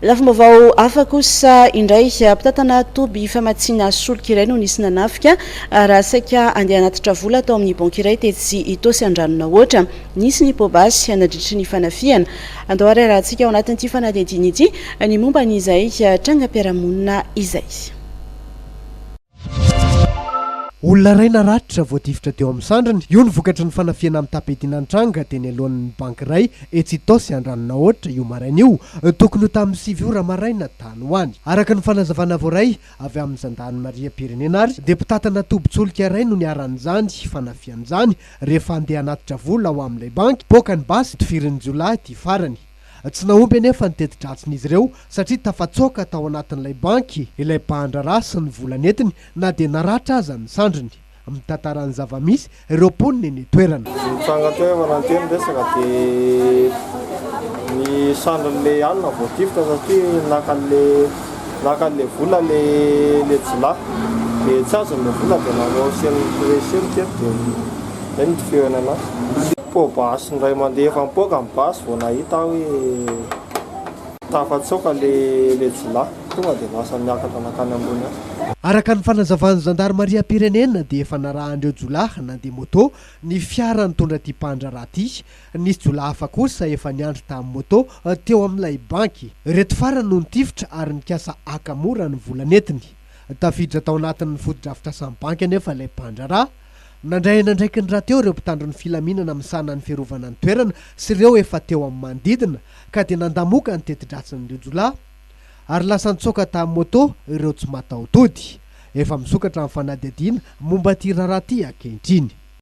Lafim-baovao hafa kosa indray mpitatana toby famatsiana solika iray no nisy nanafika raha saika andeha hanatitra vola atao amin'ny banky iray tetsy Itaosy Andranonahoatra. Nisy ny pobasy nadritry ny fanafiana. Andao arahantsika ao anatin'ity fanadihadiana ity ny momba n'izay trangam-piarahamonina izay. Olona ray naratra voadifitra teo amin'ny sandrany. Io ny vokatry ny fanafiana amin'ny tapetiana antranga teny alohan'ny banky iray etsy Itaosy Andranonahoatra io maraina io. Tokony ho tamin'ny 7 ora maraina tany hoany. Araka ny fanazavana voaray avy amin'ny zandany Maria Pirenena ary deputatana tobin-tsolika iray no niaran'izany fanafian'izany rehefa andeha hanatitra vola ao amin'ilay banky pokany basy tofirin'ny Jolay ty farany. Tsy naomby anefa ny teti-dratsin'izy ireo satria tafatsoaka tao anatin'ilay banky ilay mpahandrara sy ny vola netiny na dia naratra aza ny sandriny. Mitantarany zava-misy ireo poniny ny toerana. Mitsanga teo mananteny resaka dia ny sandrin'le alina voatifitra satria nakan'le vola le jila dia tsy azon'le vola dia nanao seny teto dia ny tifeona anazy. Pobasy ndray mandeha efa mipoaka amin'ny basy vao nahita hoe tafatsoaka le jila tonga dia lasa miakatra nakany ambony any. Araka ny fanazavan'ny zandary Maria Pirenena dia efa narahandreo Jolay nandeha moto ny fiara nitondra ty mpahandrara ty. Nisy Jolay hafa kosa efa niandry tamin'ny moto teo amin'ilay banky. Reto farany no nitifitra ary nikasa akamora ny vola netiny. Tafiditra tao anatin'ny foto-drafitra samy banky anefa ilay mpahandrara. Nandray nandraiky ny raha teo ireo mpitandro ny filaminana misana ny fiarovana ny toerana sy ireo efa teo amin'ny manodidina ka dia nandamoka ny teti-dratsin'ireo Jolay ary lasa nitsoaka tamin'ny moto ireo tsy mataotody. Efa misokatra amin'ny fanadihadiana momba ty raharaha ty ankehitriny.